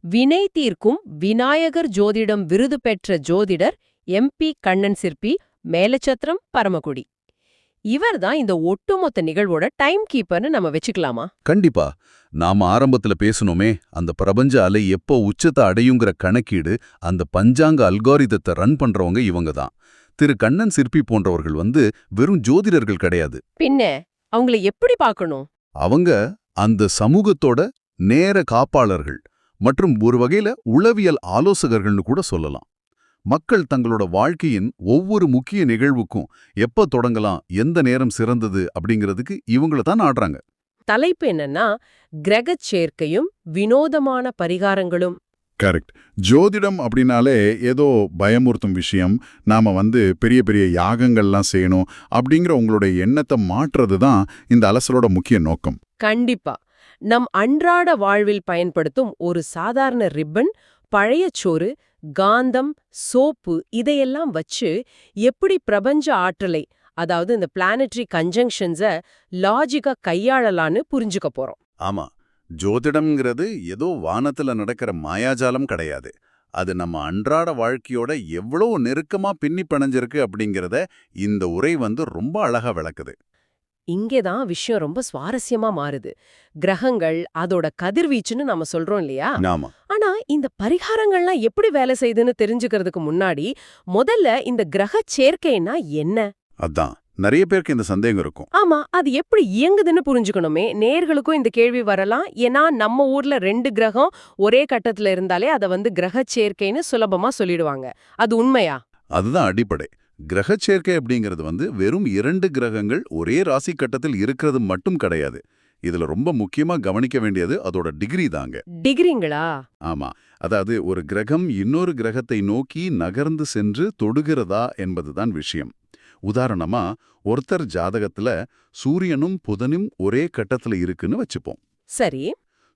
வினை தீர்க்கும் விநாயகர் ஜோதிடம் விருது பெற்ற ஜோதிடர் MP கண்ணன் சிற்பி, மேலச்சத்திரம், பரமக்குடி. இவர்தான் இந்த ஒட்டுமொத்த நிகழ்வோட டைம் கீப்பர்னு நம்ம வச்சுக்கலாமா? கண்டிப்பா. நாம ஆரம்பத்துல பேசணுமே, அந்த பிரபஞ்ச அலை எப்போ உச்சத்தை அடையுங்கிற கணக்கீடு, அந்த பஞ்சாங்க அல்காரிதத்தை ரன் பண்றவங்க இவங்க தான். திரு கண்ணன் சிற்பி போன்றவர்கள் வெறும் ஜோதிடர்கள் கிடையாது. பின்ன அவங்கள எப்படி பார்க்கணும்? அவங்க அந்த சமூகத்தோட நேர காப்பாளர்கள் மற்றும் ஒரு வகையில உளவியல் ஆலோசகர்கள்னு கூட சொல்லலாம். மக்கள் தங்களோட வாழ்க்கையின் ஒவ்வொரு முக்கிய நிகழ்வுக்கும் எப்ப தொடங்கலாம், எந்த நேரம் சிறந்தது அப்படிங்கிறதுக்கு இவங்கள தான் நாடுறாங்க. தலைப்பு என்னன்னா, கிரகச் சேர்க்கையும் வினோதமான பரிகாரங்களும். கரெக்ட். ஜோதிடம் அப்படின்னாலே ஏதோ பயமுறுத்தும் விஷயம், நாம பெரிய பெரிய யாகங்கள்லாம் செய்யணும் அப்படிங்கிற உங்களுடைய எண்ணத்தை மாற்றுறது தான் இந்த அலசலோட முக்கிய நோக்கம். கண்டிப்பா. நம் அன்றாட வாழ்வில் பயன்படுத்தும் ஒரு சாதாரண ரிப்பன், பழைய சோறு, காந்தம், சோப்பு இதையெல்லாம் வச்சு எப்படி பிரபஞ்ச ஆற்றலை, அதாவது இந்த பிளானட்டரி கன்ஜங்ஷன்ஸ லாஜிக்கா கையாளலான்னு புரிஞ்சுக்க போறோம். ஆமா, ஜோதிடம்ங்கிறது ஏதோ வானத்துல நடக்கிற மாயாஜாலம் கிடையாது. அது நம்ம அன்றாட வாழ்க்கையோட எவ்வளவு நெருக்கமா பின்னி பிணைஞ்சிருக்கு அப்படிங்கிறத இந்த உரை ரொம்ப அழகா விளக்குது. இங்கேதான் விஷயம் ரொம்ப சுவாரஸ்யமா மாறுது. கிரகங்கள், அதோட கதிர்வீச்சுன்னு நம்ம சொல்றோம் இல்லையா? ஆமா. ஆனா இந்த பரிகாரங்கள்லாம் எப்படி வேலை செய்யுதுன்னு தெரிஞ்சுக்கிறதுக்கு முன்னாடி முதல்ல இந்த கிரக சேர்க்கைன்னா என்ன? அதான் நிறைய பேருக்கு இந்த சந்தேகம் இருக்கும். ஆமா, அது எப்படி இயங்குதுன்னு புரிஞ்சுக்கணுமே. நேர்களுக்கும் இந்த கேள்வி வரலாம். ஏன்னா நம்ம ஊர்ல 2 கிரகம் ஒரே கட்டத்துல இருந்தாலே அதை கிரக சேர்க்கைன்னு சுலபமா சொல்லிடுவாங்க. அது உண்மையா? அதுதான் அடிப்படை. கிரக சேர்க்கை அப்படிங்கிறது வெறும் 2 கிரகங்கள் ஒரே ராசி கட்டத்தில் இருக்கிறது மட்டும் கிடையாது. இதுல ரொம்ப முக்கியமா கவனிக்க வேண்டியது அதோட டிகிரி தாங்க. டிகிரிங்களா? ஆமா. அதாவது ஒரு கிரகம் இன்னொரு கிரகத்தை நோக்கி நகர்ந்து சென்று தொடுகிறதா என்பதுதான் விஷயம். உதாரணமா, ஒருத்தர் ஜாதகத்துல சூரியனும் புதனும் ஒரே கட்டத்துல இருக்குன்னு வச்சுப்போம். சரி.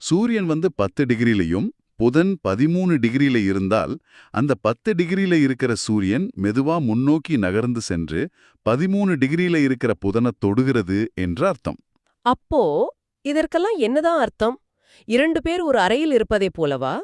சூரியன் 10 டிகிரிலையும் புதன் 13 டிகிரியில இருந்தால், அந்த 10 டிகிரியில இருக்கிற சூரியன் மெதுவா முன்னோக்கி நகர்ந்து சென்று 13 டிகிரியில இருக்கிற புதனை தொடுகிறது என்று அர்த்தம். அப்போ இதற்கெல்லாம் என்னதான் அர்த்தம்? 2 பேர் ஒரு அறையில் இருப்பதைப் போலவா?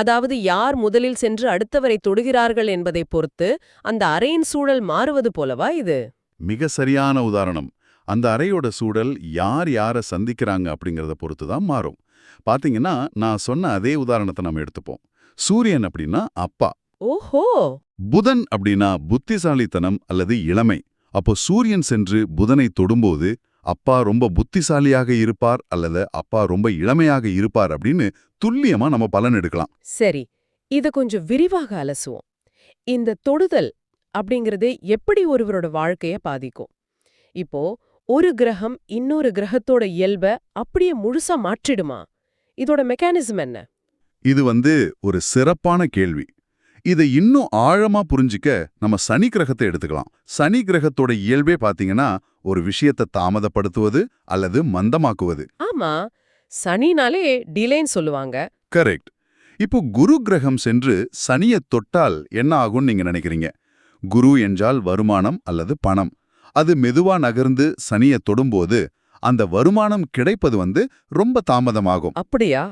அதாவது யார் முதலில் சென்று அடுத்தவரை தொடுகிறார்கள் என்பதை பொறுத்து அந்த அறையின் சூழல் மாறுவது போலவா இது? மிக சரியான உதாரணம். அந்த அறையோட சூழல் யார் யாரை சந்திக்கிறாங்க அப்படிங்கறத பொறுத்து தான் மாறும். பாத்தீங்கன்னா, நான் சொன்ன அதே உதாரணத்தை நம்ம எடுத்துப்போம். சூரியன் அப்படின்னா அப்பா. ஓஹோ. புதன் அப்படின்னா புத்திசாலித்தனம் அல்லது இளமை. அப்போ சூரியன் சென்று புதனை தொடும்போது அப்பா ரொம்ப புத்திசாலியாக இருப்பார் அல்லது அப்பா ரொம்ப இளமையாக இருப்பார் அப்படின்னு துல்லியமா நம்ம பலன் எடுக்கலாம். சரி, இத கொஞ்சம் விரிவாக அலசுவோம். இந்த தொடுதல் அப்படிங்கிறது எப்படி ஒருவரோட வாழ்க்கைய பாதிக்கும்? இப்போ ஒரு கிரகம் இன்னொரு கிரகத்தோட இயல்ப அப்படியே முழுசா மாற்றிடுமா? இதோட மெக்கானிசம் என்ன? இது ஒரு சிறப்பான கேள்வி. இதை இன்னும் ஆழமா புரிஞ்சிக்க நம்ம சனி கிரகத்தை எடுத்துக்கலாம். சனி கிரகத்தோட இயல்பே பாத்தீங்கன்னா ஒரு விஷயத்தை தாமதப்படுத்துவது அல்லது மந்தமாக்குவது. ஆமா, சனினாலே டிலேன்னு சொல்லுவாங்க. கரெக்ட். இப்போ குரு கிரகம் சென்று சனியை தொட்டால் என்ன ஆகும்னு நீங்க நினைக்கிறீங்க? குரு என்றால் வருமானம் அல்லது பணம். அது மெதுவா நகர்ந்து சனியை தொடும்போது அந்த வருமானம் கிடைப்பது ரொம்ப தாமதமாகும். அப்படியா?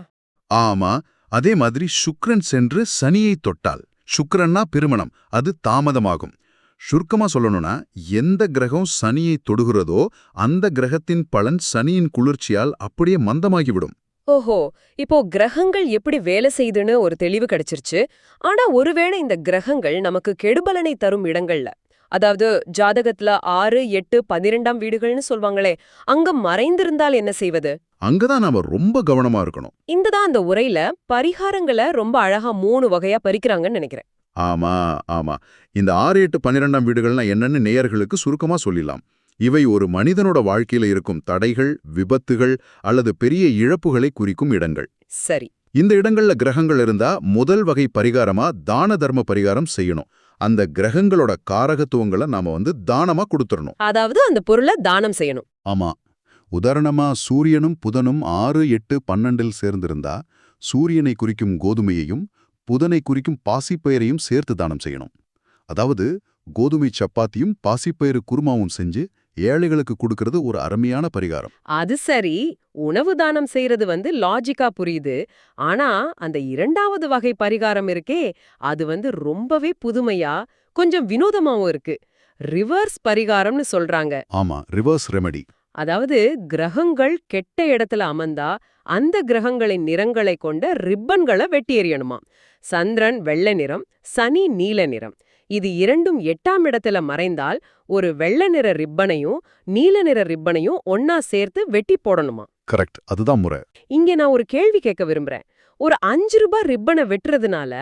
ஆமா. அதே மாதிரி சுக்கிரன் சென்று சனியை தொட்டால், சுக்கிரன்னா திருமணம், அது தாமதமாகும். சுருக்கமா சொல்லணும்னா, எந்த கிரகம் சனியை தொடுகிறதோ அந்த கிரகத்தின் பலன் சனியின் குளிர்ச்சியால் அப்படியே மந்தமாகிவிடும். ஓஹோ, இப்போ கிரகங்கள் எப்படி வேலை செய்யுதுன்னு ஒரு தெளிவு கிடைச்சிருச்சு. ஆனா ஒருவேளை இந்த கிரகங்கள் நமக்கு கெடுபலனை தரும் இடங்கள்ல, அதாவது ஜாதகத்துல 6, 8, 12ஆம் வீடுகள்னு சொல்வாங்களே, அங்க மறைந்திருந்தால் என்ன செய்வது? அங்கதான் நாம ரொம்ப கவனமா இருக்கணும். இந்ததான் அந்த உரையில பரிகாரங்களை ரொம்ப அழகா 3 வகையா பறிக்கிறாங்கன்னு நினைக்கிறேன். ஆமா, ஆமா. இந்த 6, 8, 12ஆம் வீடுகள்னா என்னன்னு நேயர்களுக்கு சுருக்கமா சொல்லிடலாம். இவை ஒரு மனிதனோட வாழ்க்கையில இருக்கும் தடைகள், விபத்துகள் அல்லது பெரிய இழப்புகளை குறிக்கும் இடங்கள். சரி. இந்த இடங்கள்ல கிரகங்கள் இருந்தா முதல் வகை பரிகாரமா தான தர்ம பரிகாரம் செய்யணும். அந்த கிரகங்களோட காரகத்துவங்களை நாம தானமா கொடுத்துடணும். அதாவது அந்த பொருளை தானம் செய்யணும். ஆமா. உதாரணமா சூரியனும் புதனும் 6, 8, 12 சேர்ந்திருந்தா சூரியனை குறிக்கும் கோதுமையையும் புதனை குறிக்கும் பாசிப்பயிரையும் சேர்த்து தானம் செய்யணும். அதாவது கோதுமை சப்பாத்தியும் பாசிப்பயிறு குருமாவும் செஞ்சு ஏழைகளுக்கு கொடுக்கறது ஒரு அருமையான பரிகாரம். அது சரி, உணவு தானம் செய்யறது லாஜிக்கா புரியுது. ஆனா அந்த இரண்டாவது வகை பரிகாரம் இருக்கே, அது ரொம்பவே புதுமையா கொஞ்சம் வினோதமாவும் இருக்கு. ரிவர்ஸ் பரிகாரம்னு சொல்றாங்க. ஆமா, ரிவர்ஸ் ரெமெடி. அதாவது கிரகங்கள் கெட்ட இடத்துல அமர்ந்தா அந்த கிரகங்களின் நிறங்களை கொண்ட ரிப்பன்களை வெட்டி எறியணுமாம். சந்திரன் வெள்ளை நிறம், சனி நீல நிறம். இது இரண்டும் 8ஆம் இடத்துல மறைந்தால் ஒரு வெள்ளை நிற ரிப்பனையும் நீல நிற ரிப்பனையும் ஒன்னா சேர்த்து வெட்டி போடணுமா. கரெக்ட், அதுதான் முறை. இங்க நான் ஒரு கேள்வி கேட்க விரும்புறேன். ஒரு 5 ரூபாய் ரிப்பனை வெட்டுறதுனால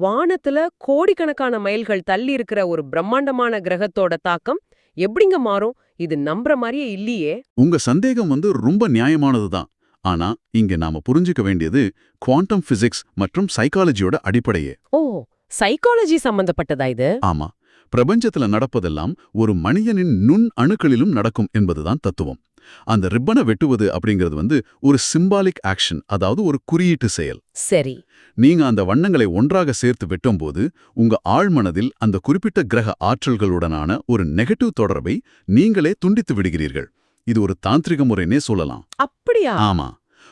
வானத்துல கோடிக்கணக்கான மைல்கள் தள்ளி இருக்கிற ஒரு பிரம்மாண்டமான கிரகத்தோட தாக்கம் எப்படிங்க மாறும்? இது நம்புற மாதிரியே இல்லையே. உங்க சந்தேகம் ரொம்ப நியாயமானதுதான். ஆனா இங்க நாம புரிஞ்சுக்க வேண்டியது குவாண்டம் பிசிக்ஸ் மற்றும் சைக்காலஜியோட அடிப்படையே. ஓ, சைக்காலஜி சம்பந்தப்பட்டதா இது? ஆமா, பிரபஞ்சத்துல நடப்பதெல்லாம் ஒரு மனிதனின் நுண் அணுக்களிலும் நடக்கும் என்பதுதான் தத்துவம். அந்த ரிப்பனை வெட்டுவது அப்படிங்கிறது ஒரு சிம்பாலிக் ஆக்ஷன், அதாவது ஒரு குறியீட்டு செயல். சரி. நீங்க அந்த வண்ணங்களை ஒன்றாக சேர்த்து வெட்டும்போது உங்க ஆழ்மனதில் அந்த குறிப்பிட்ட கிரக ஆற்றல்களுடனான ஒரு நெகட்டிவ் தொடர்பை நீங்களே துண்டித்து விடுகிறீர்கள். இது ஒரு தாந்திரிக முறைன்னே சொல்லலாம். அப்படியா? ஆமா,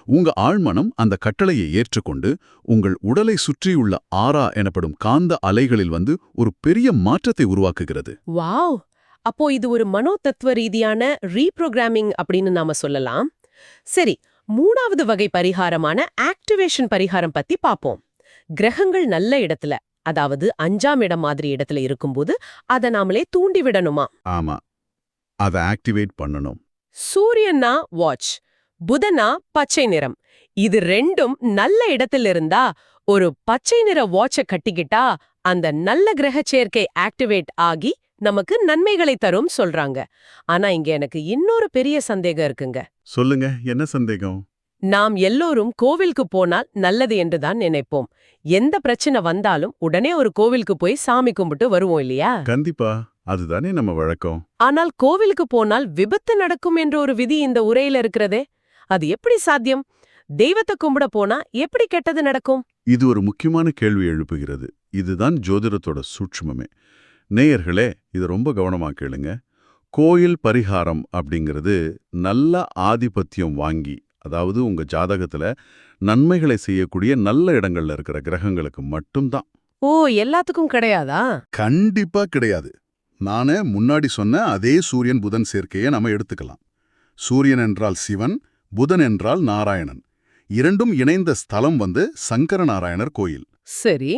உங்க ஆழ்மனம் அந்த கட்டளையை ஏற்றுக்கொண்டு உங்கள் உடலை சுற்றியுள்ள ஆரா எனப்படும் காந்த அலைகளில் ஒரு பெரிய மாற்றத்தை உருவாக்குகிறது. வாவ்! அப்போ இது ஒரு மனோ தத்துவ ரீதியான ரீப்ரோகிராமிங் அப்படின்னு நாம சொல்லலாம். சரி, 3வது வகை பரிகாரமான ஆக்டிவேஷன் பரிகாரம் பத்தி பாப்போம். கிரகங்கள் நல்ல இடத்துல, அதாவது 5ஆம் இடம் மாதிரி இடத்துல இருக்கும்போது அதை நாமளே தூண்டி விடணுமா. ஆமா, அதை ஆக்டிவேட் பண்ணணும். சூரியனா வாட்ச், புதனா பச்சை நிறம். இது ரெண்டும் நல்ல இடத்துல இருந்தா ஒரு பச்சை நிற வாட்சை கட்டிக்கிட்டா அந்த நல்ல கிரக சேர்க்கை ஆக்டிவேட் ஆகி நமக்கு நன்மைகளை தரும் சொல்றாங்க. ஆனா இங்க எனக்கு இன்னொரு பெரிய சந்தேகம் இருக்குங்க. சொல்லுங்க, என்ன சந்தேகம்? நாம் எல்லோரும் கோவிலுக்கு போனால் நல்லது என்றுதான் நினைப்போம். எந்த பிரச்சனை வந்தாலும் உடனே ஒரு கோவிலுக்கு போய் சாமி கும்பிட்டு வருவோம் இல்லையா? கண்டிப்பா, அதுதானே நம்ம வழக்கம். ஆனால் கோவிலுக்கு போனால் விபத்து நடக்கும் என்ற ஒரு விதி இந்த உரையில இருக்கிறதே, அது எப்படி சாத்தியம்? தெய்வத்தை கும்பிட போனா எப்படி கெட்டது நடக்கும்? இது ஒரு முக்கியமான கேள்வி எழுப்புகிறது. இதுதான் ஜோதிடத்தோட சூட்சுமமே. நேயர்களே, இது ரொம்ப கவனமா கேளுங்க. கோயில் பரிகாரம் அப்படிங்கிறது நல்ல ஆதிபத்தியம் வாங்கி, அதாவது உங்க ஜாதகத்துல நன்மைகளை செய்யக்கூடிய நல்ல இடங்கள்ல இருக்கிற கிரகங்களுக்கு மட்டும்தான். ஓ, எல்லாத்துக்கும் கிடையாதா? கண்டிப்பா கிடையாது. நானே முன்னாடி சொன்ன அதே சூரியன் புதன் சேர்க்கையை நாம எடுத்துக்கலாம். சூரியன் என்றால் சிவன், புதன் என்றால் நாராயணன். இரண்டும் இணைந்த ஸ்தலம் சங்கர நாராயணர் கோயில். சரி.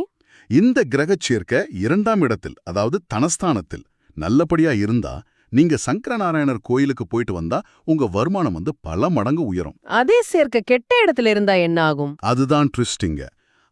இந்த கிரகச் சேர்க்கை 2ஆம் இடத்தில், அதாவது தனஸ்தானத்தில் நல்லபடியா இருந்தா நீங்க சங்கரநாராயணர் கோயிலுக்கு போயிட்டு வந்தா உங்க வருமானம் பல மடங்கு உயரும். அதே சேர்க்கை கெட்ட இடத்துல இருந்தா என்ன ஆகும்? அதுதான் ட்விஸ்டிங்க.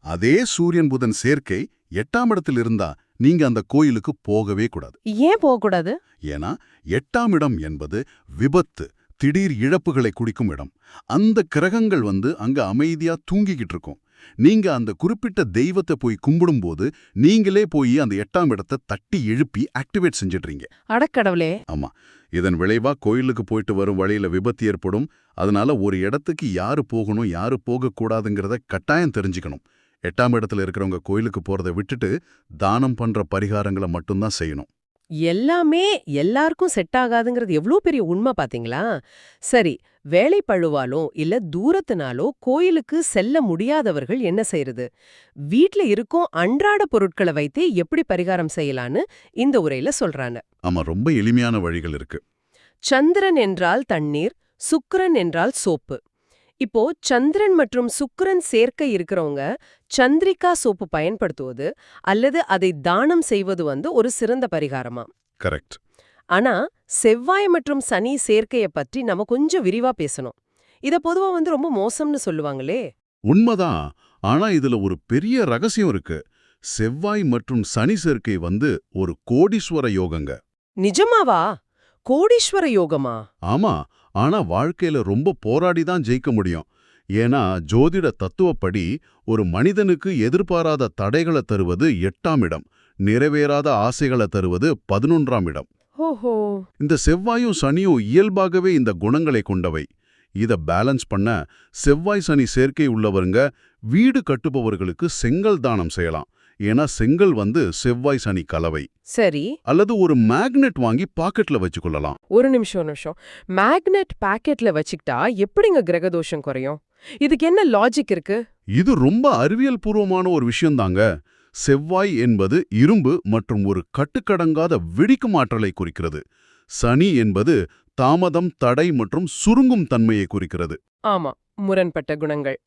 அதே சூரியன் புதன் சேர்க்கை 8ஆம் இடத்தில் இருந்தா நீங்க அந்த கோயிலுக்கு போகவே கூடாது. ஏன் போகக்கூடாது? ஏன்னா 8ஆம் இடம் என்பது விபத்து, திடீர் இழப்புகளை குடிக்கும் இடம். அந்த கிரகங்கள் அங்க அமைதியா தூங்கிக்கிட்டு இருக்கும். நீங்க அந்த குறிப்பிட்ட தெய்வத்தை போய் கும்பிடும்போது நீங்களே போய் அந்த 8ஆம் இடத்தை தட்டி எழுப்பி ஆக்டிவேட் செஞ்சிடுறீங்க. அடக்கடவுளே. ஆமா, இதன் விளைவா கோயிலுக்கு போயிட்டு வரும் வழியில விபத்து ஏற்படும். அதனால ஒரு இடத்துக்கு யாரு போகணும் யாரு போகக்கூடாதுங்கிறத கட்டாயம் தெரிஞ்சுக்கணும். 8ஆம் இடத்துல இருக்கிறவங்க கோயிலுக்கு போறதை விட்டுட்டு தானம் பண்ற பரிகாரங்களை மட்டும்தான் செய்யணும். எல்லாமே எல்லாருக்கும் செட் ஆகாதுங்கிறது எவ்வளோ பெரிய உண்மை பாத்தீங்களா? சரி, வேலை பழுவாலோ இல்ல தூரத்தினாலோ கோயிலுக்கு செல்ல முடியாதவர்கள் என்ன செய்யறது? வீட்ல இருக்கும் அன்றாட பொருட்களை வைத்தே எப்படி பரிகாரம் செய்யலான்னு இந்த உரையில சொல்றாங்க. ஆமா, ரொம்ப எளிமையான வழிகள் இருக்கு. சந்திரன் என்றால் தண்ணீர், சுக்கிரன் என்றால் சோப்பு. இப்போ சந்திரன் மற்றும் சுக்கிரன் சேர்க்கை இருக்கிறவங்க சந்திரிகா சோப்பு பயன்படுத்துவது அல்லது அதை தானம் செய்வது ஒரு சிறந்த பரிகாரமா? கரெக்ட். ஆனா செவ்வாய் மற்றும் சனி சேர்க்கைய பற்றி நம்ம கொஞ்சம் விரிவா பேசணும். இத பொதுவா ரொம்ப மோசம்னு சொல்லுவாங்களே. உண்மைதான். ஆனா இதுல ஒரு பெரிய ரகசியம் இருக்கு. செவ்வாய் மற்றும் சனி சேர்க்கை ஒரு கோடீஸ்வர யோகங்க. நிஜமாவா? கோடீஸ்வர யோகமா? ஆமா, ஆனா வாழ்க்கையில ரொம்ப போராடி தான் ஜெயிக்க முடியும். ஏன்னா ஜோதிட தத்துவப்படி ஒரு மனிதனுக்கு எதிர்பாராத தடைகளை தருவது 8ஆம் இடம், நிறைவேறாத ஆசைகளை தருவது 11ஆம் இடம். ஓஹோ. இந்த செவ்வாயும் சனியும் இயல்பாகவே இந்த குணங்களை கொண்டவை. இத பேலன்ஸ் பண்ண செவ்வாய் சனி சேர்க்கை உள்ளவருங்க வீடு கட்டுபவர்களுக்கு செங்கல் தானம் செய்யலாம். ஏன்னா செங்கல் வந்து செவ்வாய் சனி கலவை. சரி, அல்லது ஒரு மேக்னெட் வாங்கி பாக்கெட்ல வச்சுக்கொள்ளலாம். ஒரு நிமிஷம். மேக்னெட் பாக்கெட்ல வச்சுக்கிட்டா எப்படிங்க கிரகதோஷம் குறையும்? இதுக்கு என்ன லாஜிக் இருக்கு? இது ரொம்ப அறிவியல் பூர்வமான ஒரு விஷயம்தாங்க. செவ்வாய் என்பது இரும்பு மற்றும் ஒரு கட்டுக்கடங்காத வெடிக்கும் ஆற்றலை குறிக்கிறது. சனி என்பது தாமதம், தடை மற்றும் சுருங்கும் தன்மையை குறிக்கிறது. ஆமா, முரண்பட்ட குணங்கள்.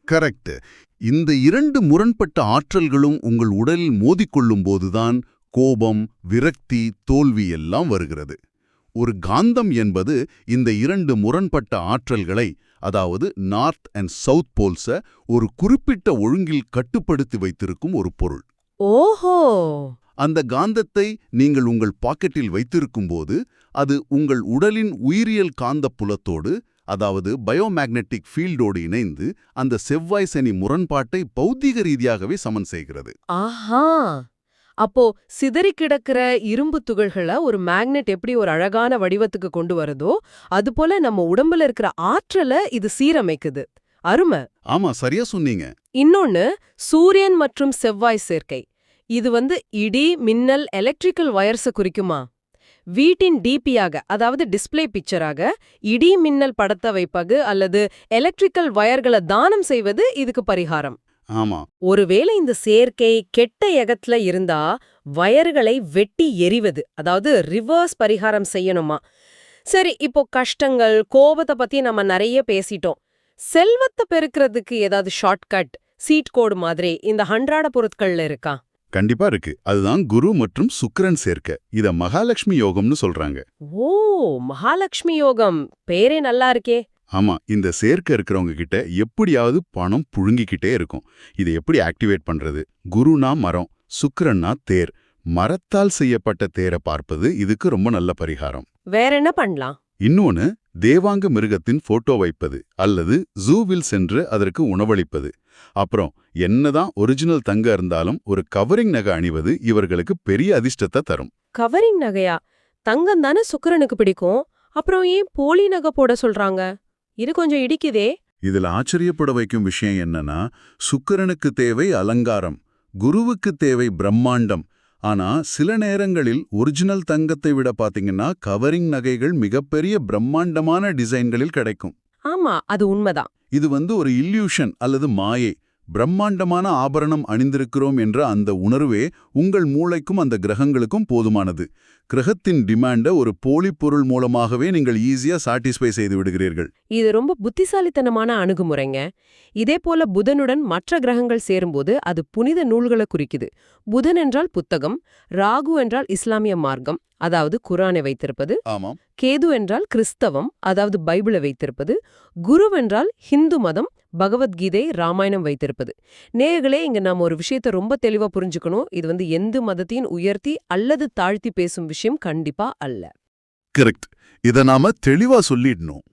கரெக்ட். இந்த இரண்டு முரண்பட்ட ஆற்றல்களும் உங்கள் உடலில் மோதிக்கொள்ளும் போதுதான் கோபம், விரக்தி, தோல்வி எல்லாம் வருகிறது. ஒரு காந்தம் என்பது இந்த இரண்டு முரண்பட்ட ஆற்றல்களை, அதாவது நார்த் அண்ட் சவுத் போல்ஸ ஒரு குறிப்பிட்ட ஒழுங்கில் கட்டுப்படுத்தி வைத்திருக்கும் ஒரு பொருள். ஓஹோ! அந்த காந்தத்தை நீங்கள் உங்கள் பாக்கெட்டில் வைத்திருக்கும்போது அது உங்கள் உடலின் உயிரியல் காந்தப் புலத்தோடு, அதாவது பயோமேக்னெட்டிக் ஃபீல்டோடு இணைந்து அந்த செவ்வாய் சனி முரண்பாட்டை பௌத்தீக ரீதியாகவே சமன் செய்கிறது. ஆஹா! அப்போ சிதறி கிடக்கிற இரும்பு துகள்களை ஒரு மேக்னெட் எப்படி ஒரு அழகான வடிவத்துக்கு கொண்டு வருதோ, அதுபோல நம்ம உடம்புல இருக்கிற ஆற்றலை இது சீரமைக்குது. அருமை. ஆமா, சரியா சொன்னீங்க. இன்னொன்னு, சூரியன் மற்றும் செவ்வாய் சேர்க்கை. இது இடி, மின்னல், எலக்ட்ரிக்கல் வயர்ஸ குறிக்குமா? வீட்டின் டிபியாக, அதாவது டிஸ்ப்ளே பிக்சராக இடி மின்னல் படத்தை வைப்பது அல்லது எலக்ட்ரிக்கல் வயர்களை தானம் செய்வது இதுக்கு பரிகாரம். ஆமா, ஒருவேளை இந்த சேர்க்கை கெட்ட எகத்துல இருந்தா வயர்களை வெட்டி எறிவது, அதாவது ரிவர்ஸ் பரிகாரம் செய்யணுமா? சரி, இப்போ கஷ்டங்கள், கோபத்தை பத்தி நம்ம நிறைய பேசிட்டோம். செல்வத்தை பெருக்கிறதுக்கு ஏதாவது ஷார்ட்கட், சீட் கோடு மாதிரி இந்த அன்றாட பொருட்கள்ல இருக்கா? கண்டிப்பா இருக்கு. அதுதான் குரு மற்றும் சுக்கிரன் சேர்க்கை. இத மகாலட்சுமி யோகம்னு சொல்றாங்க. ஓ, மகாலட்சுமி யோகம், பேரே நல்லா இருக்கே. ஆமா, இந்த சேர்க்கை இருக்கிறவங்க கிட்ட எப்படியாவது பணம் புழுங்கிக்கிட்டே இருக்கும். இதை எப்படி ஆக்டிவேட் பண்றது? குருனா மரம், சுக்கிரன்னா தேர். மரத்தால் செய்யப்பட்ட தேரை பார்ப்பது இதுக்கு ரொம்ப நல்ல பரிகாரம். வேற என்ன பண்ணலாம்? இன்னொன்னு, தேவாங்க மிருகத்தின் போட்டோ வைப்பது அல்லது ஜூவில் சென்று அதற்கு உணவளிப்பது. அப்புறம் என்னதான் ஒரிஜினல் தங்க இருந்தாலும் ஒரு கவரிங் நகை அணிவது இவர்களுக்கு பெரிய அதிர்ஷ்டத்தை தரும். கவரிங் நகையா? தங்கம் தானே சுக்கிரனுக்கு பிடிக்கும். அப்புறம் ஏன் போலி நகை போட சொல்றாங்க? இது கொஞ்சம் இடிக்குதே. இதுல ஆச்சரியப்பட வைக்கும் விஷயம் என்னன்னா, சுக்கிரனுக்கு தேவை அலங்காரம், குருவுக்கு தேவை பிரம்மாண்டம். ஆனா சில நேரங்களில் ஒரிஜினல் தங்கத்தை விட பாத்தீங்கன்னா கவரிங் நகைகள் மிகப்பெரிய பிரம்மாண்டமான டிசைன்களில் கிடைக்கும். ஆமா, அது உண்மைதான். இது ஒரு இல்யூஷன் அல்லது மாயை. பிரம்மாண்டமான ஆபரணம் அணிந்திருக்கிறோம் என்ற அந்த உணர்வே உங்கள் மூளைக்கும் அந்த கிரகங்களுக்கும் போதுமானது. கிரகத்தின் டிமாண்ட ஒரு போலி பொருள் மூலமாகவே நீங்கள் ஈஸியா சாட்டிஸ்ஃபை செய்து விடுகிறீர்கள். இது ரொம்ப புத்திசாலித்தனமான அணுகுமுறைங்க. இதே போல புதனுடன் மற்ற கிரகங்கள் சேரும்போது அது புனித நூல்களை குறிக்குது. புதன் என்றால் புத்தகம், ராகு என்றால் இஸ்லாமிய மார்க்கம், அதாவது குரானை வைத்திருப்பது, ஆமாம், கேது என்றால் கிறிஸ்தவம், அதாவது பைபிளை வைத்திருப்பது, குருவென்றால் ஹிந்து மதம், பகவத்கீதை, ராமாயணம் வைத்திருப்பது. நேயர்களே, இங்க நாம ஒரு விஷயத்தை ரொம்ப தெளிவா புரிஞ்சுக்கணும். இது எந்த மதத்தையும் உயர்த்தி அல்லது தாழ்த்தி பேசும் விஷயம் கண்டிப்பா அல்ல. கரெக்ட். இத நாம தெளிவா சொல்லிடணும்.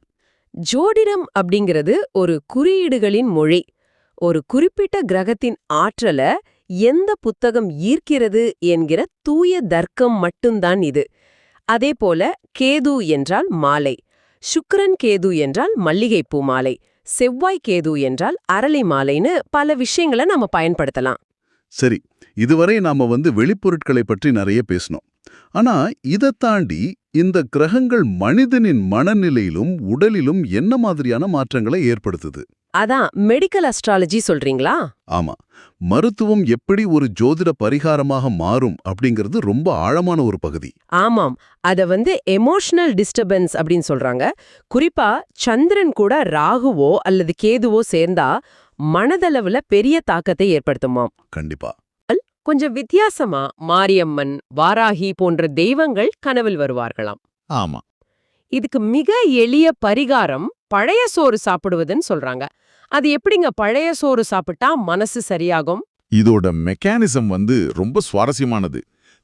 ஜோதிடம் அப்படிங்கிறது ஒரு குறியீடுகளின் மொழி. ஒரு குறிப்பிட்ட கிரகத்தின் ஆற்றலை எந்த புத்தகம் ஈர்க்கிறது என்கிற தூய தர்க்கம் மட்டும்தான் இது. அதேபோல கேது என்றால் மாலை, சுக்கிரன் கேது என்றால் மல்லிகைப்பூ மாலை, செவ்வாய் கேது என்றால் அரளி மாலைன்னு பல விஷயங்களை நாம பயன்படுத்தலாம். சரி, இதுவரை நாம வெளிப்பொருட்களை பற்றி நிறைய பேசணும். ஆனா இதை தாண்டி இந்த கிரகங்கள் மனிதனின் மனநிலையிலும் உடலிலும் என்ன மாதிரியான மாற்றங்களை ஏற்படுத்துது? அதான் மெடிக்கல் அஸ்ட்ராலஜி சொல்றீங்களா? ஆமா, மருத்துவம் எப்படி ஒரு ஜோதிட பரிகாரமாக மாறும் அப்படிங்கிறது ரொம்ப ஆழமான ஒரு பகுதி. ஆமாம், அத எமோஷனல் டிஸ்டர்பன்ஸ் அப்படின்னு சொல்றாங்க. குறிப்பா சந்திரன் கூட ராகுவோ அல்லது கேதுவோ சேர்ந்தா மனதளவுல பெரிய தாக்கத்தை ஏற்படுத்துமாம். கண்டிப்பா. கொஞ்சம் வித்தியாசமா மாரியம்மன், வாராகி போன்ற தெய்வங்கள் கனவில் வருவார்களாம். ஆமா, இதுக்கு மிக எளிய பரிகாரம் பழைய சோறு சாப்பிடுவதுன்னு சொல்றாங்க. அது எப்படிங்க பழைய சோறு சாப்பிட்டா மனசு சரியாகும்? இதோட மெக்கானிசம் ரொம்ப சுவாரஸ்யமானது.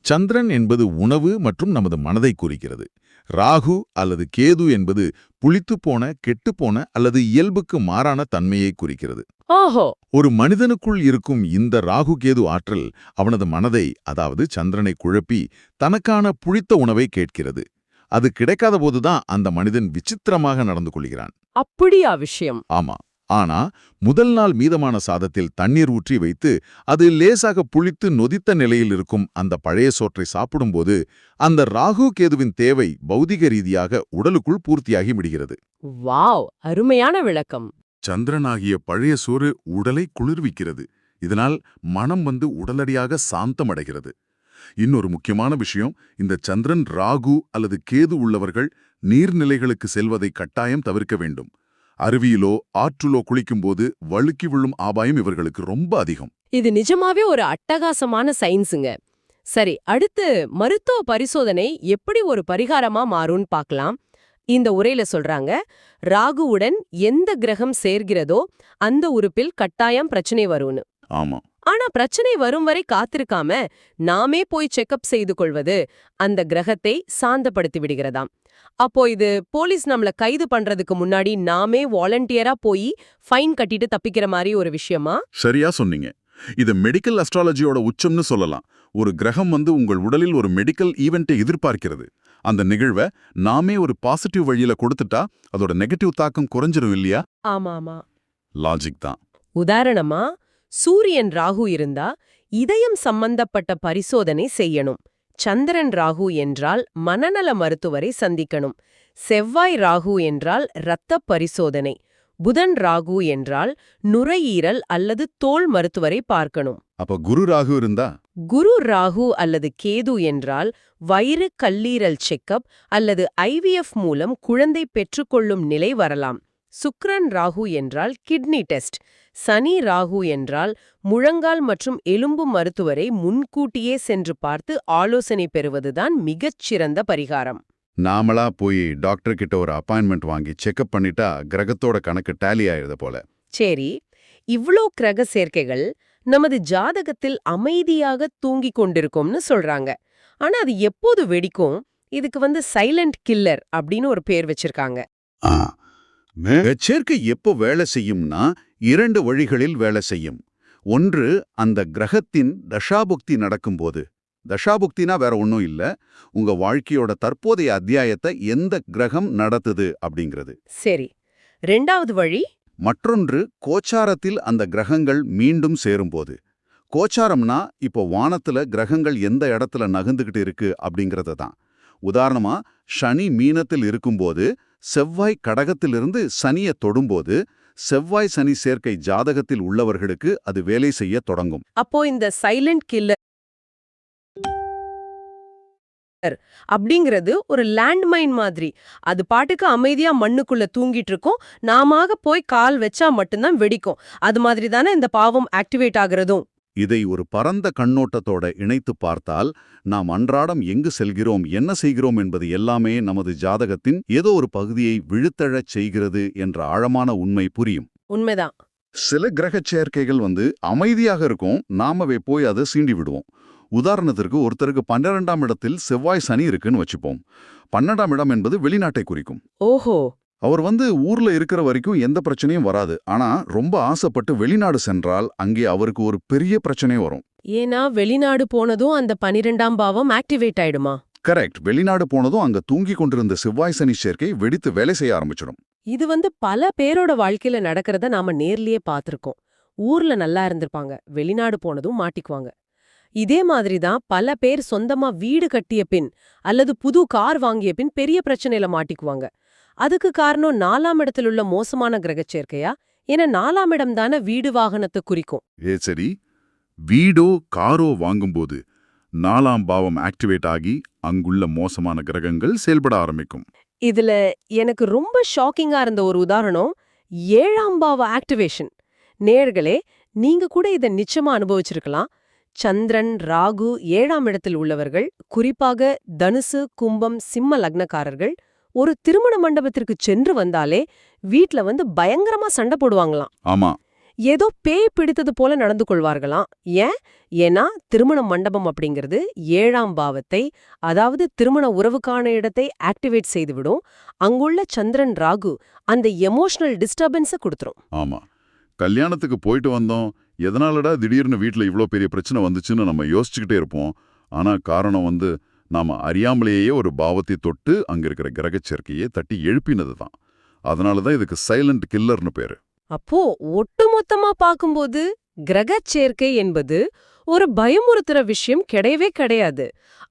சந்திரன் என்பது உணவு மற்றும் நமது மனதை குறிக்கிறது. ராகு அல்லது கேது என்பது புளித்துப்போன, கெட்டுப்போன அல்லது இயல்புக்கு மாறான தன்மையை குறிக்கிறது. ஓஹோ! ஒரு மனிதனுக்குள் இருக்கும் இந்த ராகு கேது ஆற்றல் அவனது மனதை, அதாவது சந்திரனை குழப்பி தனக்கான புளித்த உணவை கேட்கிறது. அது கிடைக்காத போதுதான் அந்த மனிதன் விசித்திரமாக நடந்து கொள்கிறான். அப்படியா விஷயம்? ஆமா, ஆனா முதல் நாள் மீதமான சாதத்தில் தண்ணீர் ஊற்றி வைத்து அது லேசாக புளித்து நொதித்த நிலையில் இருக்கும் அந்த பழைய சோற்றை சாப்பிடும்போது அந்த ராகு கேதுவின் தேவை பௌதிக ரீதியாக உடலுக்குள் பூர்த்தியாகி விடுகிறது. வாவ், அருமையான விளக்கம். சந்திரனாகிய பழைய சோறு உடலை குளிர்விக்கிறது. இதனால் மனம் உடனடியாக சாந்தமடைகிறது. இன்னொரு முக்கியமான விஷயம், இந்த சந்திரன் ராகு அல்லது கேது உள்ளவர்கள் நீர்நிலைகளுக்கு செல்வதை கட்டாயம் தவிர்க்க வேண்டும். அருவியிலோ ஆற்றிலோ குளிக்கும்போது வழுக்கி விழும் ஆபாயம் இவர்களுக்கு ரொம்ப அதிகம். இது நிஜமாவே ஒரு அட்டகாசமான சயின்ஸுங்க. சரி, அடுத்து மருத்துவ பரிசோதனை எப்படி ஒரு பரிகாரமா மாறும்னு பார்க்கலாம். இந்த உரையில சொல்றாங்க, ராகுவுடன் எந்த கிரகம் சேர்கிறதோ அந்த உறுப்பில் கட்டாயம் பிரச்சனை வரும்னு. ஆமா. ஆனா பிரச்சனை வரும் வரை காத்திருக்காம நாமே போய் செக்கப் செய்து கொள்வது அந்த கிரகத்தை சாந்தப்படுத்தி விடுகிறதாம். அப்போ இது போலீஸ் நம்மள கைது பண்றதுக்கு முன்னாடி நாமே வாலண்டியரா போய் ஃபைன் கட்டிட்டு தப்பிக்கிற மாதிரி ஒரு விஷயமா? சரியா சொன்னீங்க. இது மெடிக்கல் அஸ்ட்ராலஜியோட உச்சம்னு சொல்லலாம். ஒரு கிரகம் உங்கள் உடலில் ஒரு மெடிக்கல் ஈவெண்ட்டை எதிர்பார்க்கிறது. அந்த நிகழ்வை நாமே ஒரு பாசிட்டிவ் வழியில கொடுத்துட்டா அதோட நெகட்டிவ் தாக்கம் குறைஞ்சிரும் இல்லையா? ஆமாமா. லாஜிக் தான். உதாரணமா, சூரியன் ராகு இருந்தா இதயம் சம்பந்தப்பட்ட பரிசோதனை செய்யணும். சந்திரன் ராகு என்றால் மனநல மருத்துவரை சந்திக்கணும். செவ்வாய் ராகு என்றால் இரத்த பரிசோதனை. புதன் ராகு என்றால் நுரையீரல் அல்லது தோல் மருத்துவரை பார்க்கணும். அப்ப குரு ராகு இருந்தா? குரு ராகு அல்லது கேது என்றால் வயிறு கல்லீரல் செக்கப் அல்லது ஐவிஎஃப் மூலம் குழந்தை பெற்றுக்கொள்ளும் நிலை வரலாம். சுக்கிரன் ராகு என்றால் கிட்னி டெஸ்ட். சனி ராகு என்றால் முழங்கால் மற்றும் எலும்பு மருத்துவரை முன்கூட்டியே சென்று பார்த்து ஆலோசனை பெறுவதுதான் மிகச்சிறந்த பரிகாரம். நாமளா போய் டாக்டர் கிட்ட ஒரு அப்பாயின்மெண்ட் வாங்கி செக்அப் பண்ணிட்டா கிரகத்தோட கணக்கு டேலி ஆயிருது போல. சரி, இவ்ளோ கிரக சேர்க்கைகள் நமது ஜாதகத்தில் அமைதியாக தூங்கிக் கொண்டிருக்கும்னு சொல்றாங்க. ஆனா அது எப்போது வெடிக்கும்? இதுக்கு சைலண்ட் கில்லர் அப்படின்னு ஒரு பேர் வச்சிருக்காங்க. சேர்க்கை எப்போ வேலை செய்யும்னா 2 வழிகளில் வேலை செய்யும். ஒன்று, அந்த கிரகத்தின் தசாபுக்தி நடக்கும்போது. தசாபுக்தினா வேற ஒன்றும் இல்ல, உங்க வாழ்க்கையோட தற்போதைய அத்தியாயத்தை எந்த கிரகம் நடத்துது அப்படிங்கிறது. சரி, 2வது வழி? மற்றொன்று, கோச்சாரத்தில் அந்த கிரகங்கள் மீண்டும் சேரும்போது. கோச்சாரம்னா இப்போ வானத்துல கிரகங்கள் எந்த இடத்துல நகர்ந்துகிட்டு இருக்கு அப்படிங்கறது தான். உதாரணமா, சனி மீனத்தில் இருக்கும்போது செவ்வாய் கடகத்திலிருந்து சனியை தொடும்போது செவ்வாய் சனி சேர்க்கை ஜாதகத்தில் உள்ளவர்களுக்கு அது வேலை செய்ய தொடங்கும். அப்போ இந்த சைலண்ட் கில்லர் அப்படிங்கிறது ஒரு லேண்ட்மைன் மாதிரி. அது பாட்டுக்கு அமைதியா மண்ணுக்குள்ள தூங்கிட்டு இருக்கும். நாம போய் கால் வச்சா மட்டும்தான் வெடிக்கும். அது மாதிரி தானே இந்த பாவம் ஆக்டிவேட் ஆகுறதும். இதை ஒரு பரந்த கண்ணோட்டத்தோட இணைத்து பார்த்தால் நாம் அன்றாடம் எங்கு செல்கிறோம், என்ன செய்கிறோம் என்பது எல்லாமே நமது ஜாதகத்தின் ஏதோ ஒரு பகுதியை விழுத்தழச் செய்கிறது என்ற ஆழமான உண்மை புரியும். உண்மைதான். சில கிரக சேர்க்கைகள் அமைதியாக இருக்கும், நாமவே போய் அதை சீண்டி விடுவோம். உதாரணத்திற்கு, ஒருத்தருக்கு 12ஆம் இடத்தில் செவ்வாய் சனி இருக்குன்னு வச்சுப்போம். 12ஆம் இடம் என்பது வெளிநாட்டை குறிக்கும். ஓஹோ. அவர் ஊர்ல இருக்கிற வரைக்கும் எந்த பிரச்சனையும் வராது. ஆனா ரொம்ப ஆசைப்பட்டு வெளிநாடு சென்றால் அங்கே அவருக்கு ஒரு பெரிய பிரச்சனை வரும். ஏன்னா வெளிநாடு போனதும் அந்த 12ஆம் பாவம் ஆக்டிவேட் ஆயிடுமா? கரெக்ட். வெளிநாடு போனதும் அங்க தூங்கி கொண்டிருந்த செவ்வாய் சனி சேர்க்கை வெடித்து வேலை செய்ய ஆரம்பிச்சிடும். இது பல பேரோட வாழ்க்கையில நடக்கிறத நாம நேர்லயே பார்த்திருக்கோம். ஊர்ல நல்லா இருந்திருப்பாங்க, வெளிநாடு போனதும் மாட்டிக்குவாங்க. இதே மாதிரிதான் பல பேர் சொந்தமா வீடு கட்டிய பின் அல்லது புது கார் வாங்கிய பின் பெரிய பிரச்சனையில மாட்டிக்குவாங்க. அதுக்கு காரணம் 4ஆம் இடத்தில் உள்ள மோசமான கிரகச் சேர்க்கையா? ஏன்னா 4ஆம் இடம் தானே வீடு வாகனத்தை குறிக்கும். சரி, வீடோ காரோ வாங்கும்போது 4ஆம் பாவம் ஆக்டிவேட் ஆகி அங்குள்ள மோசமான கிரகங்கள் செயல்பட ஆரம்பிக்கும். இதுல எனக்கு ரொம்ப ஷாக்கிங்கா இருந்த ஒரு உதாரணம் 7ஆம் பாவ ஆக்டிவேஷன். நேயர்களே, நீங்க கூட இதை நிச்சயமா அனுபவிச்சிருக்கலாம். சந்திரன் ராகு 7ஆம் இடத்தில் உள்ளவர்கள், குறிப்பாக தனுசு கும்பம் சிம்ம லக்னக்காரர்கள் ஒரு திருமண மண்டபத்திற்கு சென்று வந்தாலே வீட்ல பயங்கரமா சண்டை போடுவாங்களாம். ஆமா. ஏதோ பேய் பிடித்தது போல நடந்து கொள்வார்களாம். ஏன்னா திருமண மண்டபம் அப்படிங்கிறது 7ஆம் பாவத்தை, அதாவது திருமண உறவுக்கான இடத்தை ஆக்டிவேட் செய்துவிடும். அங்குள்ள சந்திரன் ராகு அந்த எமோஷனல் டிஸ்டர்பன்ஸை கொடுத்துரும். ஆமா. கல்யாணத்துக்கு போயிட்டு வந்தோம், எதனாலடா திடீர்னு வீட்ல இவ்ளோ பெரிய பிரச்சனை வந்துச்சுன்னு நம்ம யோசிச்சுக்கிட்டே இருப்போம். ஆனா காரணம் நாம அறியாமலேயே ஒரு பாவத்தை தொட்டு அங்க இருக்கிற கிரகச் சேர்க்கையை தட்டி எழுப்பினது தான். அதனாலதான் இதுக்கு சைலண்ட் கில்லர்னு பேரு. அப்போ ஒட்டுமொத்தமா பார்க்கும்போது கிரகச் சேர்க்கை என்பது ஒரு பயமுறுத்துற விஷயம் கிடையவே கிடையாது.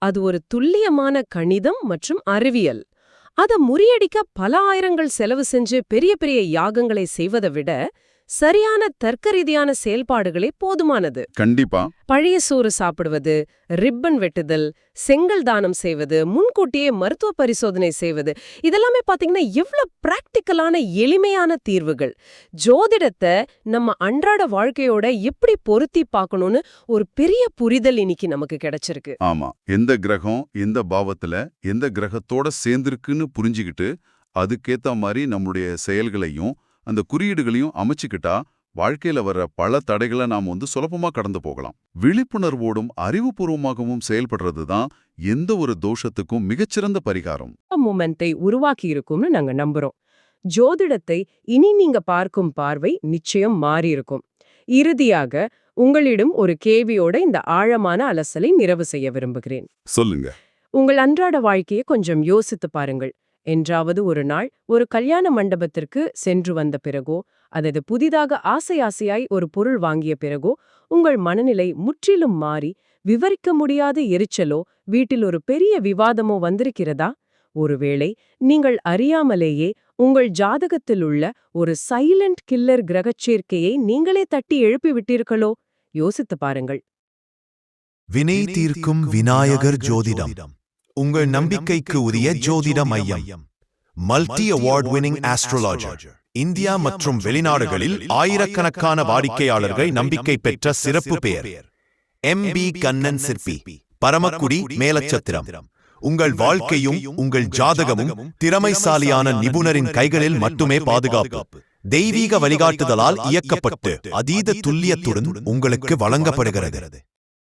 அது ஒரு துல்லியமான கணிதம் மற்றும் அறிவியல். அத முறியடிக்க பல ஆயிரங்கள் செலவு செஞ்சு பெரிய பெரிய யாகங்களை செய்வதை விட சரியான தர்க்க ரீதியான செயல்பாடுகளே போதுமானது. கண்டிப்பா. பழைய சோறு சாப்பிடுவது, ரிப்பன் வெட்டுதல், செங்கல் தானம் செய்வது, முன்கூட்டியே மருத்துவ பரிசோதனை செய்வது, இதெல்லாமே பாத்தீங்கன்னா எவ்வளவு பிராக்டிக்கலான எளிமையான தீர்வுகள். ஜோதிடத்தை நம்ம அன்றாட வாழ்க்கையோட எப்படி பொருத்தி பார்க்கணும்னு ஒரு பெரிய புரிதல் இன்னைக்கு நமக்கு கிடைச்சிருக்கு. ஆமா, எந்த கிரகம் எந்த பாவத்துல எந்த கிரகத்தோட சேர்ந்திருக்குன்னு புரிஞ்சுக்கிட்டு அதுக்கேத்த மாதிரி நம்முடைய செயல்களையும் அந்த குறியீடுகளையும் அமைச்சுக்கிட்டா வாழ்க்கையில வர்ற பல தடைகளை நாம் சுலபமா கடந்து போகலாம். விழிப்புணர்வோடும் அறிவுபூர்வமாகவும் செயல்படுறது தான் எந்த ஒரு தோஷத்துக்கும் மிகச்சிறந்த பரிகாரம். மூமெண்டை உருவாக்கி இருக்கும்னு நாங்க நம்புறோம். ஜோதிடத்தை இனி நீங்க பார்க்கும் பார்வை நிச்சயம் மாறியிருக்கும். இறுதியாக உங்களிடம் ஒரு கேள்வியோட இந்த ஆழமான அலசலை நிறைவு செய்ய விரும்புகிறேன். சொல்லுங்க. உங்கள் அன்றாட வாழ்க்கையை கொஞ்சம் யோசித்து பாருங்கள். என்றாவது ஒரு நாள் ஒரு கல்யாண மண்டபத்திற்கு சென்று வந்த பிறகோ அல்லது புதிதாக ஆசையாசையாய் ஒரு பொருள் வாங்கிய பிறகோ உங்கள் மனநிலை முற்றிலும் மாறி விவரிக்க முடியாத எரிச்சலோ வீட்டில் ஒரு பெரிய விவாதமோ வந்திருக்கிறதா? ஒருவேளை நீங்கள் அறியாமலேயே உங்கள் ஜாதகத்தில் உள்ள ஒரு சைலண்ட் கில்லர் கிரகச்சேர்க்கையை நீங்களே தட்டி எழுப்பி விட்டீர்களோ? யோசித்து பாருங்கள். வினை தீர்க்கும் விநாயகர் ஜோதிடம், உங்கள் நம்பிக்கைக்கு உரிய ஜோதிட மையம். Multi award winning astrologer. India மற்றும் வெளிநாடுகளில் ஆயிரக்கணக்கான வாடிக்கையாளர்கள் நம்பிக்கை பெற்ற சிறப்பு பெயர். MB கண்ணன் சிற்பி, பரமக்குடி, மேலச்சத்திரம். உங்கள் வாழ்க்கையும் உங்கள் ஜாதகமும் திறமைசாலியான நிபுணரின் கைகளில் மட்டுமே பாதுகாப்பு. தெய்வீக வழிகாட்டுதலால் இயக்கப்பட்டு அதீத துல்லியத்துடன் உங்களுக்கு வழங்கப்படுகிறது.